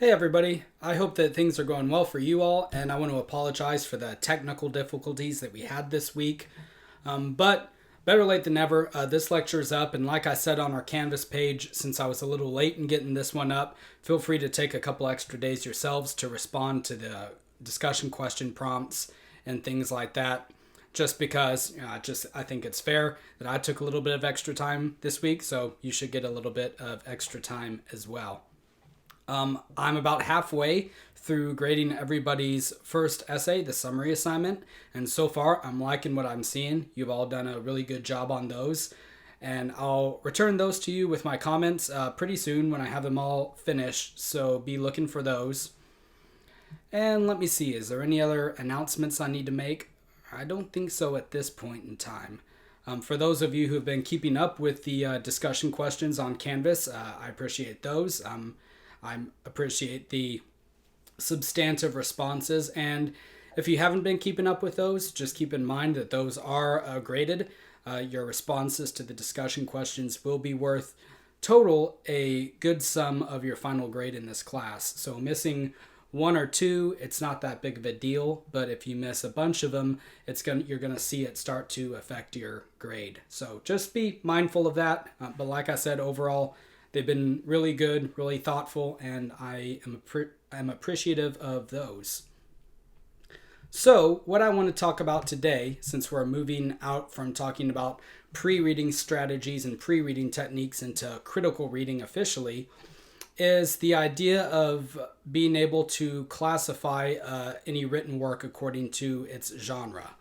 Hey everybody, I hope that things are going well for you all, and I want to apologize for the technical difficulties that we had this week. But better late than never, this lecture is up, and like I said on our Canvas page, since I was a little late in getting this one up, feel free to take a couple extra days yourselves to respond to the discussion question prompts and things like that. Just because I think it's fair that I took a little bit of extra time this week, so you should get a little bit of extra time as well. I'm about halfway through grading everybody's first essay, the summary assignment, and so far I'm liking what I'm seeing. You've all done a really good job on those, and I'll return those to you with my comments pretty soon when I have them all finished, so be looking for those. And let me see, is there any other announcements I need to make? I don't think so at this point in time. For those of you who have been keeping up with the discussion questions on Canvas, I appreciate those. I appreciate the substantive responses, and if you haven't been keeping up with those, just keep in mind that those are graded. Your responses to the discussion questions will be worth total a good sum of your final grade in this class. So missing one or two, it's not that big of a deal, but if you miss a bunch of them, you're gonna see it start to affect your grade. So just be mindful of that. But like I said, overall, they've been really good, really thoughtful, and I am appreciative of those. So, what I want to talk about today, since we're moving out from talking about pre-reading strategies and pre-reading techniques into critical reading officially, is the idea of being able to classify any written work according to its genre.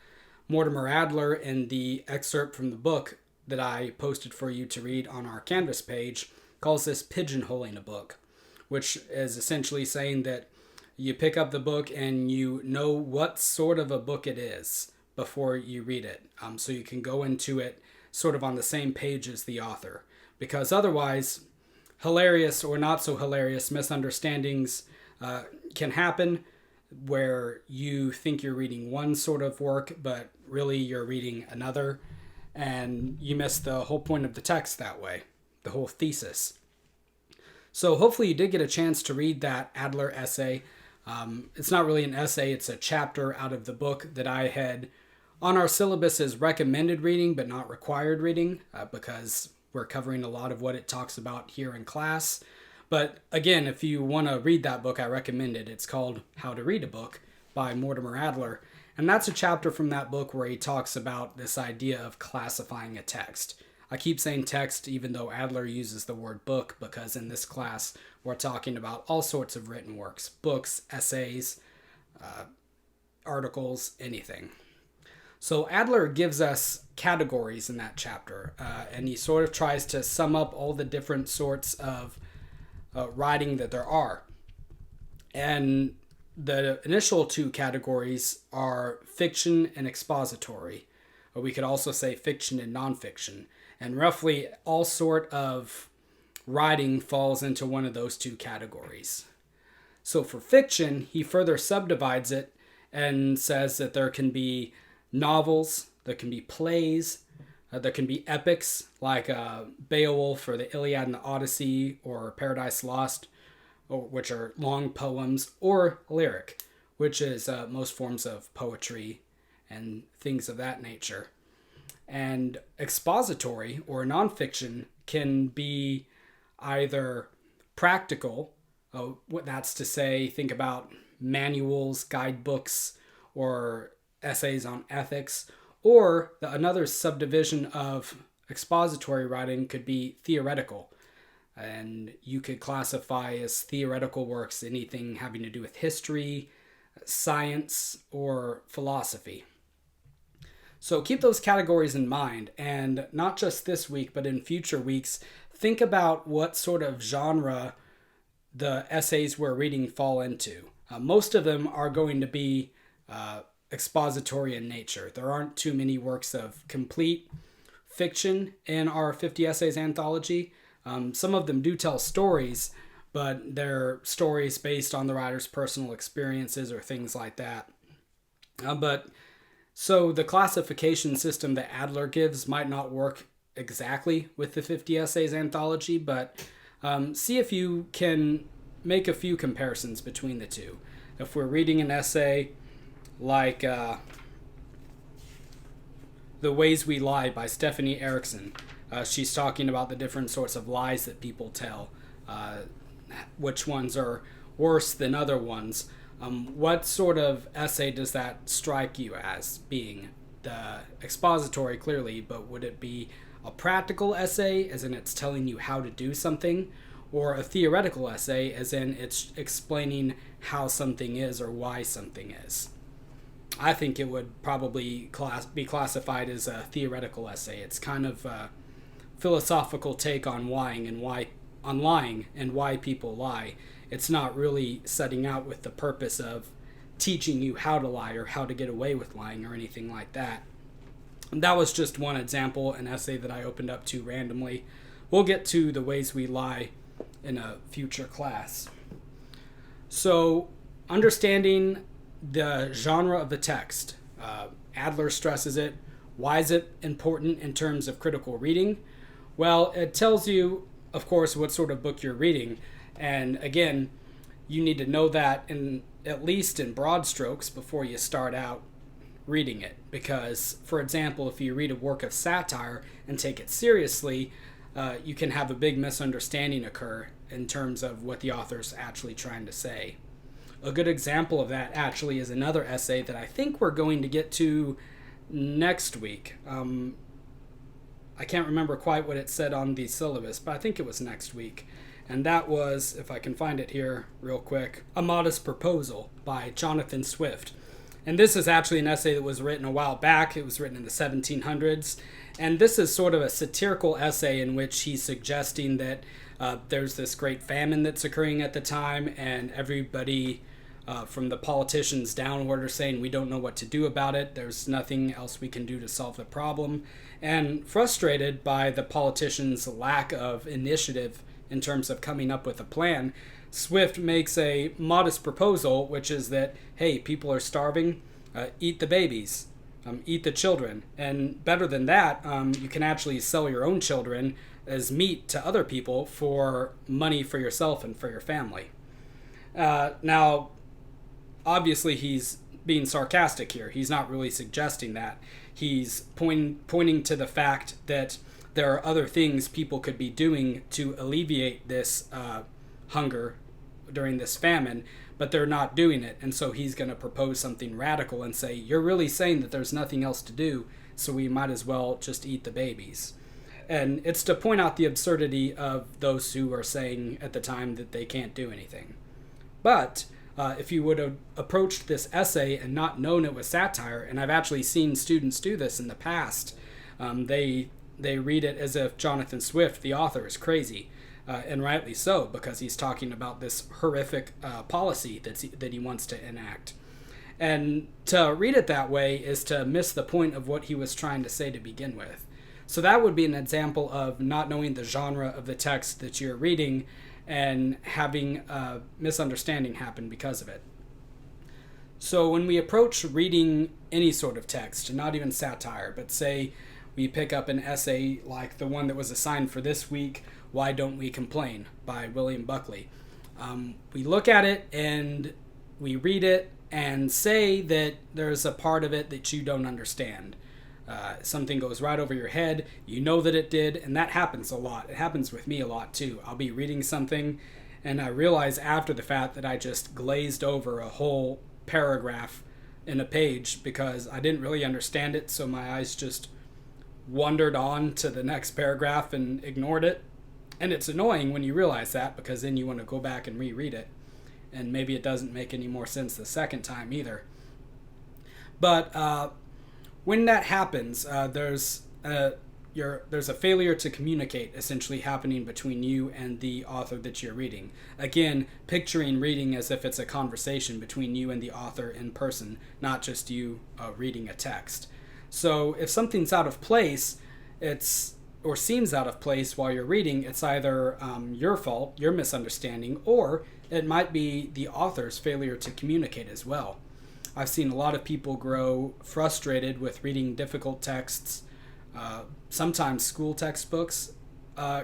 Mortimer Adler, in the excerpt from the book that I posted for you to read on our Canvas page, calls this pigeonholing a book, which is essentially saying that you pick up the book and you know what sort of a book it is before you read it. So you can go into it sort of on the same page as the author. Because otherwise, hilarious or not so hilarious misunderstandings can happen where you think you're reading one sort of work, but really you're reading another, and you miss the whole point of the text that way. The whole thesis. So hopefully you did get a chance to read that Adler essay. It's not really an essay, it's a chapter out of the book that I had on our syllabus as recommended reading, but not required reading, because we're covering a lot of what it talks about here in class. But again, if you want to read that book, I recommend it. It's called How to Read a Book by Mortimer Adler. And that's a chapter from that book where he talks about this idea of classifying a text. I keep saying text even though Adler uses the word book, because in this class we're talking about all sorts of written works, books, essays, articles, anything. So Adler gives us categories in that chapter, and he sort of tries to sum up all the different sorts of writing that there are. And the initial two categories are fiction and expository, or we could also say fiction and nonfiction. And roughly all sort of writing falls into one of those two categories. So for fiction, he further subdivides it and says that there can be novels, there can be plays, there can be epics like Beowulf or the Iliad and the Odyssey or Paradise Lost, which are long poems, or lyric, which is most forms of poetry and things of that nature. And expository or nonfiction can be either practical, that's to say, think about manuals, guidebooks, or essays on ethics, or another subdivision of expository writing could be theoretical. And you could classify as theoretical works anything having to do with history, science, or philosophy. So keep those categories in mind, and not just this week, but in future weeks, think about what sort of genre the essays we're reading fall into. Most of them are going to be expository in nature. There aren't too many works of complete fiction in our 50 Essays anthology. Some of them do tell stories, but they're stories based on the writer's personal experiences or things like that. So the classification system that Adler gives might not work exactly with the 50 Essays anthology, but see if you can make a few comparisons between the two. If we're reading an essay like The Ways We Lie by Stephanie Erickson, she's talking about the different sorts of lies that people tell, which ones are worse than other ones. What sort of essay does that strike you as being? The expository, clearly, but would it be a practical essay, as in it's telling you how to do something, or a theoretical essay, as in it's explaining how something is or why something is? I think it would probably be classified as a theoretical essay. It's kind of a philosophical take on lying and why people lie. It's not really setting out with the purpose of teaching you how to lie or how to get away with lying or anything like that. And that was just one example, an essay that I opened up to randomly. We'll get to The Ways We Lie in a future class. So, understanding the genre of the text. Adler stresses it. Why is it important in terms of critical reading? Well, it tells you, of course, what sort of book you're reading. And again, you need to know that at least in broad strokes before you start out reading it. Because, for example, if you read a work of satire and take it seriously, you can have a big misunderstanding occur in terms of what the author's actually trying to say. A good example of that actually is another essay that I think we're going to get to next week. I can't remember quite what it said on the syllabus, but I think it was next week. And that was, if I can find it here real quick, A Modest Proposal by Jonathan Swift. And this is actually an essay that was written a while back. It was written in the 1700s. And this is sort of a satirical essay in which he's suggesting that there's this great famine that's occurring at the time, and everybody from the politicians downward are saying we don't know what to do about it. There's nothing else we can do to solve the problem. And frustrated by the politicians' lack of initiative in terms of coming up with a plan, Swift makes a modest proposal, which is that, hey, people are starving, eat the babies, eat the children. And better than that, you can actually sell your own children as meat to other people for money for yourself and for your family. Now, obviously he's being sarcastic here. He's not really suggesting that. He's pointing to the fact that there are other things people could be doing to alleviate this hunger during this famine, but they're not doing it. And so he's going to propose something radical and say, you're really saying that there's nothing else to do, so we might as well just eat the babies. And it's to point out the absurdity of those who are saying at the time that they can't do anything. But if you would have approached this essay and not known it was satire, and I've actually seen students do this in the past, they read it as if Jonathan Swift, the author, is crazy, and rightly so, because he's talking about this horrific policy that he wants to enact. And to read it that way is to miss the point of what he was trying to say to begin with. So that would be an example of not knowing the genre of the text that you're reading and having a misunderstanding happen because of it. So when we approach reading any sort of text, not even satire, but say we pick up an essay like the one that was assigned for this week, Why Don't We Complain by William Buckley. We look at it and we read it and say that there's a part of it that you don't understand. Something goes right over your head, you know that it did, and that happens a lot. It happens with me a lot too. I'll be reading something and I realize after the fact that I just glazed over a whole paragraph in a page because I didn't really understand it, so my eyes just wandered on to the next paragraph and ignored it. And it's annoying when you realize that, because then you want to go back and reread it, and maybe it doesn't make any more sense the second time either. But when that happens, there's a failure to communicate essentially happening between you and the author that you're reading. Again, picturing reading as if it's a conversation between you and the author in person, not just you reading a text. So if something's out of place, or seems out of place while you're reading, it's either your fault, your misunderstanding, or it might be the author's failure to communicate as well. I've seen a lot of people grow frustrated with reading difficult texts. Sometimes school textbooks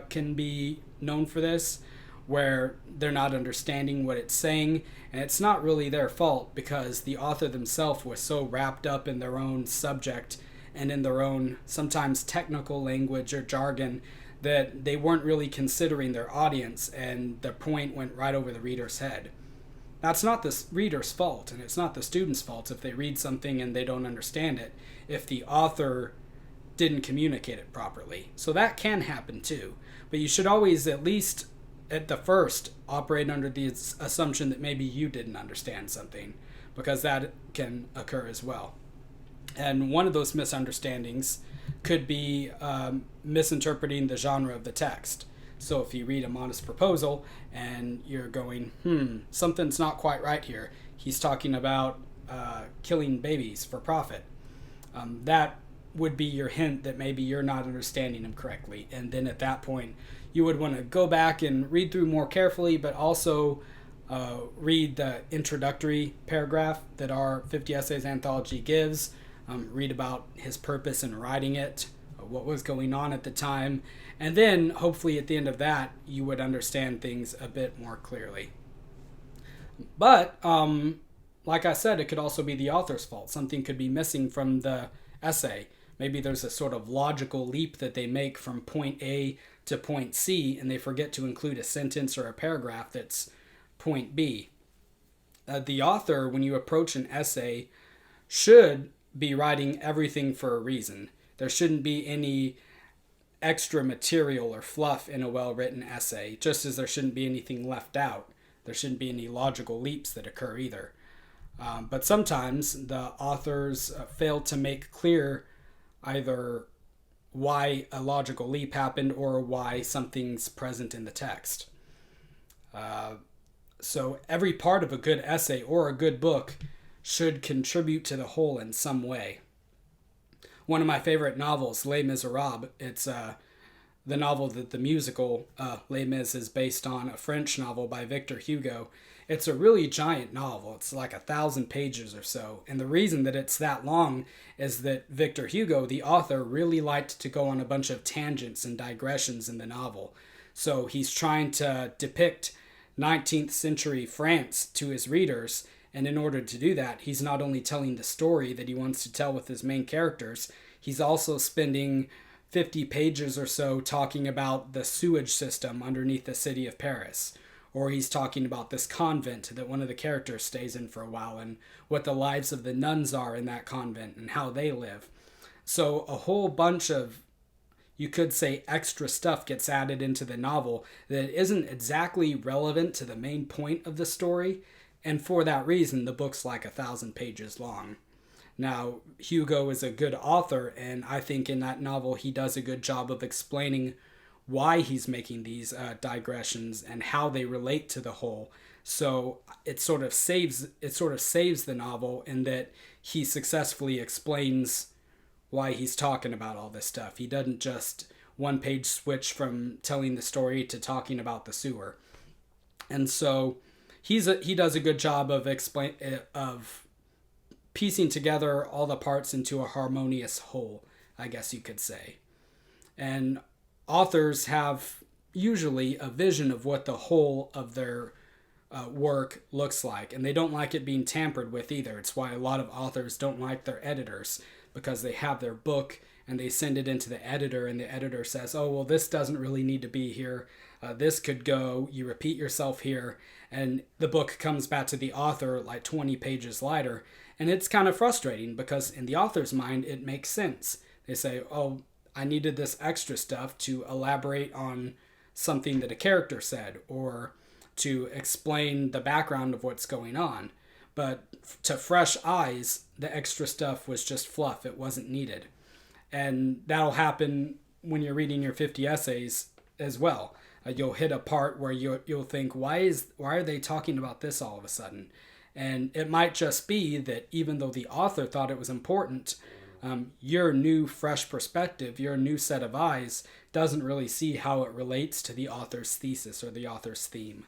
can be known for this, where they're not understanding what it's saying, and it's not really their fault because the author themselves was so wrapped up in their own subject and in their own sometimes technical language or jargon that they weren't really considering their audience, and the point went right over the reader's head. That's not the reader's fault, and it's not the student's fault if they read something and they don't understand it, if the author didn't communicate it properly. So that can happen too. But you should always, at least at the first, operate under the assumption that maybe you didn't understand something, because that can occur as well. And one of those misunderstandings could be misinterpreting the genre of the text. So if you read A Modest Proposal and you're going, something's not quite right here. He's talking about killing babies for profit. That would be your hint that maybe you're not understanding him correctly. And then at that point, you would want to go back and read through more carefully, but also read the introductory paragraph that our 50 Essays Anthology gives. Read about his purpose in writing it, what was going on at the time, and then hopefully at the end of that, you would understand things a bit more clearly. But, like I said, it could also be the author's fault. Something could be missing from the essay. Maybe there's a sort of logical leap that they make from point A to point C, and they forget to include a sentence or a paragraph that's point B. The author, when you approach an essay, should be writing everything for a reason. There shouldn't be any extra material or fluff in a well-written essay, just as there shouldn't be anything left out. There shouldn't be any logical leaps that occur either. But sometimes the authors fail to make clear either why a logical leap happened or why something's present in the text. So every part of a good essay or a good book should contribute to the whole in some way. One of my favorite novels, Les Miserables, it's the novel that the musical Les Mis is based on, a French novel by Victor Hugo. It's a really giant novel. It's like 1,000 pages or so. And the reason that it's that long is that Victor Hugo, the author, really liked to go on a bunch of tangents and digressions in the novel. So he's trying to depict 19th century France to his readers, and in order to do that, he's not only telling the story that he wants to tell with his main characters, he's also spending 50 pages or so talking about the sewage system underneath the city of Paris. Or he's talking about this convent that one of the characters stays in for a while and what the lives of the nuns are in that convent and how they live. So a whole bunch of, you could say, extra stuff gets added into the novel that isn't exactly relevant to the main point of the story. And for that reason, the book's like 1,000 pages long. Now, Hugo is a good author, and I think in that novel he does a good job of explaining why he's making these digressions and how they relate to the whole. So it sort of saves the novel in that he successfully explains why he's talking about all this stuff. He doesn't just one-page switch from telling the story to talking about the sewer. And so he does a good job of piecing together all the parts into a harmonious whole, I guess you could say. And authors have usually a vision of what the whole of their work looks like, and they don't like it being tampered with either. It's why a lot of authors don't like their editors, because they have their book and they send it into the editor, and the editor says, oh, well, this doesn't really need to be here. This could go, you repeat yourself here, and the book comes back to the author like 20 pages later, and it's kind of frustrating because in the author's mind, it makes sense. They say, oh, I needed this extra stuff to elaborate on something that a character said or to explain the background of what's going on. But to fresh eyes, the extra stuff was just fluff. It wasn't needed. And that'll happen when you're reading your 50 essays as well. You'll hit a part where you'll think, why are they talking about this all of a sudden? And it might just be that even though the author thought it was important, your new fresh perspective, your new set of eyes doesn't really see how it relates to the author's thesis or the author's theme.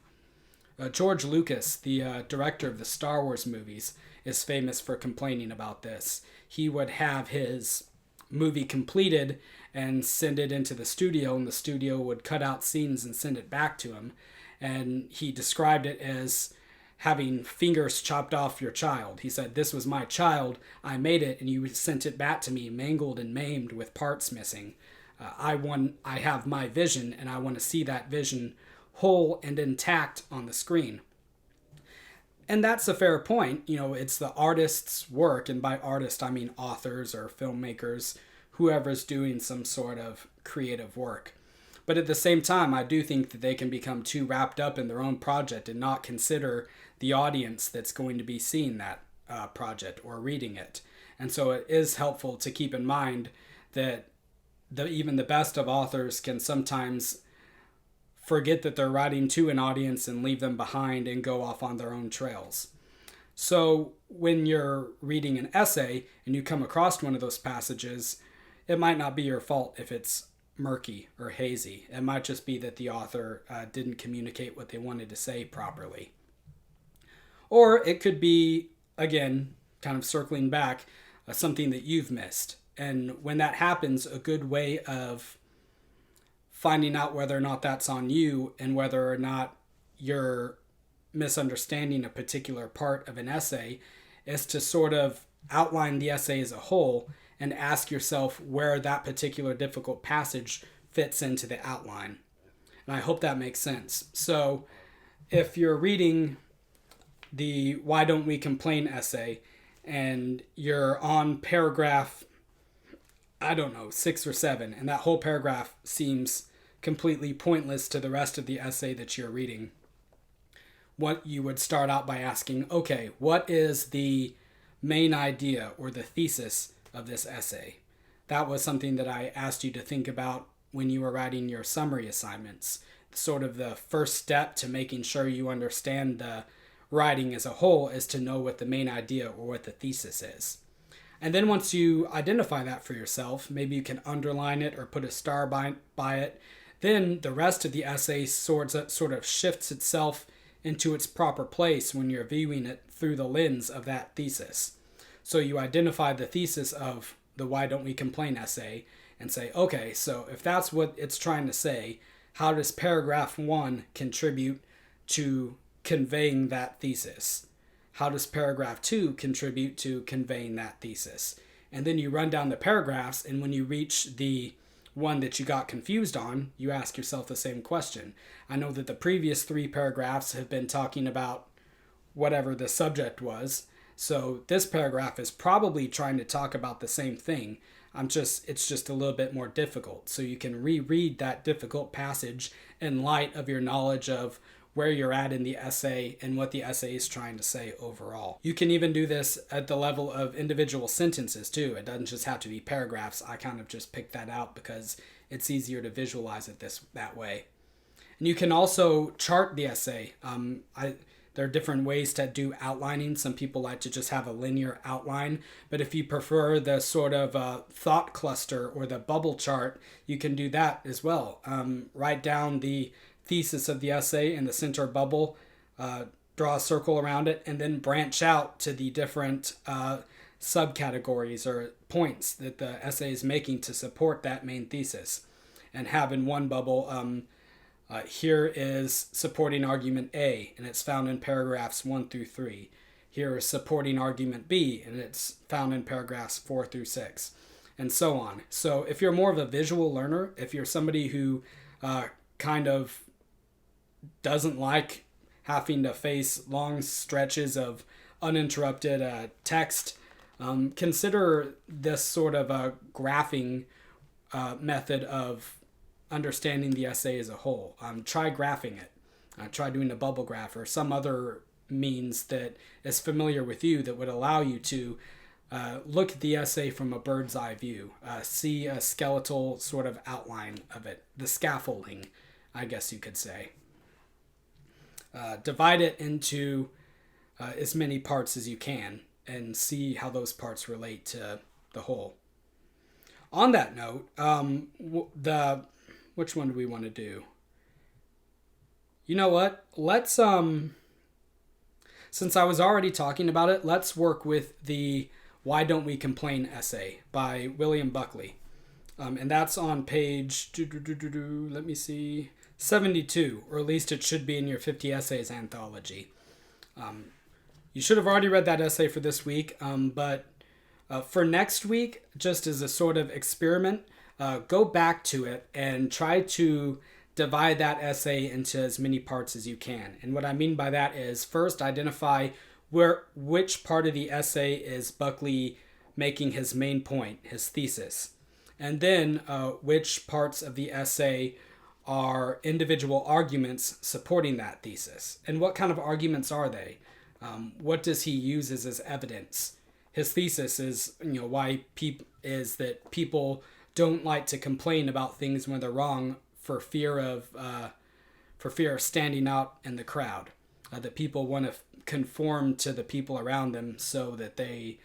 George Lucas, the director of the Star Wars movies, is famous for complaining about this. He would have his movie completed and send it into the studio, and the studio would cut out scenes and send it back to him. and he described it as having fingers chopped off your child. He said, "This was my child. I made it, and you sent it back to me, mangled and maimed with parts missing. I have my vision, and I want to see that vision whole and intact on the screen." And that's a fair point. It's the artist's work, and by artist I mean authors or filmmakers, whoever's doing some sort of creative work. But at the same time, I do think that they can become too wrapped up in their own project and not consider the audience that's going to be seeing that project or reading it. And so it is helpful to keep in mind that even the best of authors can sometimes forget that they're writing to an audience and leave them behind and go off on their own trails. So when you're reading an essay and you come across one of those passages, it might not be your fault if it's murky or hazy. It might just be that the author didn't communicate what they wanted to say properly. Or it could be, again, kind of circling back, something that you've missed. And when that happens, a good way of finding out whether or not that's on you and whether or not you're misunderstanding a particular part of an essay is to sort of outline the essay as a whole and ask yourself where that particular difficult passage fits into the outline. And I hope that makes sense. So if you're reading the Why Don't We Complain essay and you're on paragraph, 6 or 7, and that whole paragraph seems completely pointless to the rest of the essay that you're reading, what you would start out by asking, okay, what is the main idea or the thesis of this essay? That was something that I asked you to think about when you were writing your summary assignments. Sort of the first step to making sure you understand the writing as a whole is to know what the main idea or what the thesis is. And then once you identify that for yourself, maybe you can underline it or put a star by it, then the rest of the essay sort of shifts itself into its proper place when you're viewing it through the lens of that thesis. So you identify the thesis of the Why Don't We Complain essay and say, okay, so if that's what it's trying to say, how does paragraph 1 contribute to conveying that thesis? How does paragraph 2 contribute to conveying that thesis? And then you run down the paragraphs, and when you reach the one that you got confused on, you ask yourself the same question. I know that the previous 3 paragraphs have been talking about whatever the subject was, so this paragraph is probably trying to talk about the same thing. It's just a little bit more difficult. So you can reread that difficult passage in light of your knowledge of where you're at in the essay and what the essay is trying to say overall. You can even do this at the level of individual sentences too. It doesn't just have to be paragraphs. I kind of just picked that out because it's easier to visualize it that way. And you can also chart the essay. There are different ways to do outlining. Some people like to just have a linear outline, but if you prefer the sort of thought cluster or the bubble chart, you can do that as well. Write down the thesis of the essay in the center bubble, draw a circle around it, and then branch out to the different subcategories or points that the essay is making to support that main thesis. And have in one bubble, here is supporting argument A, and it's found in paragraphs 1 through 3. Here is supporting argument B, and it's found in paragraphs 4 through 6, and so on. So if you're more of a visual learner, if you're somebody who kind of doesn't like having to face long stretches of uninterrupted text, consider this sort of a graphing method of understanding the essay as a whole. Try graphing it. Try doing a bubble graph or some other means that is familiar with you that would allow you to look at the essay from a bird's eye view, see a skeletal sort of outline of it, the scaffolding, I guess you could say. Divide it into as many parts as you can and see how those parts relate to the whole. On that note, which one do we want to do? You know what? Let's, since I was already talking about it, let's work with the Why Don't We Complain essay by William Buckley. And that's on page, let me see, 72, or at least it should be in your 50 essays anthology. You should have already read that essay for this week, but for next week, just as a sort of experiment, go back to it and try to divide that essay into as many parts as you can. And what I mean by that is, first identify which part of the essay is Buckley making his main point, his thesis. And then which parts of the essay are individual arguments supporting that thesis. And what kind of arguments are they? What does he use as evidence? His thesis is, why is that people don't like to complain about things when they're wrong for fear of standing out in the crowd. That people want to conform to the people around them so that they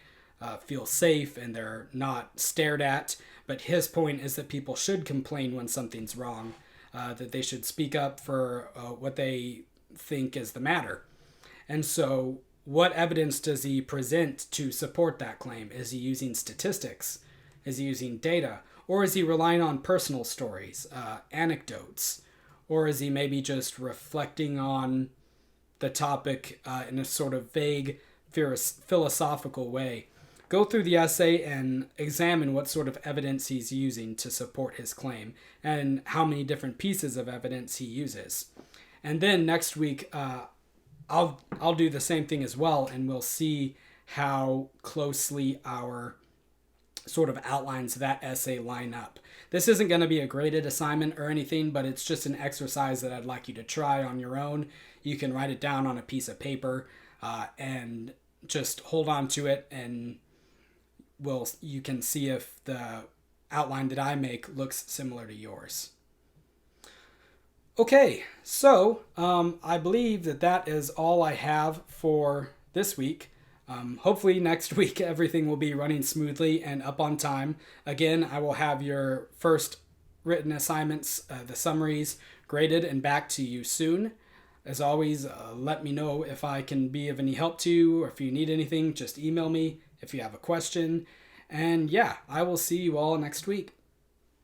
feel safe and they're not stared at. But his point is that people should complain when something's wrong, that they should speak up for what they think is the matter. And so what evidence does he present to support that claim? Is he using statistics? Is he using data? Or is he relying on personal stories, anecdotes? Or is he maybe just reflecting on the topic in a sort of vague, philosophical way? Go through the essay and examine what sort of evidence he's using to support his claim and how many different pieces of evidence he uses. And then next week, I'll do the same thing as well, and we'll see how closely our sort of outlines of that essay line up. This isn't going to be a graded assignment or anything, but it's just an exercise that I'd like you to try on your own. You can write it down on a piece of paper and just hold on to it, and you can see if the outline that I make looks similar to yours. Okay, so I believe that is all I have for this week. Hopefully next week everything will be running smoothly and up on time. Again, I will have your first written assignments, the summaries, graded and back to you soon. As always, let me know if I can be of any help to you, or if you need anything, just email me if you have a question. And yeah, I will see you all next week.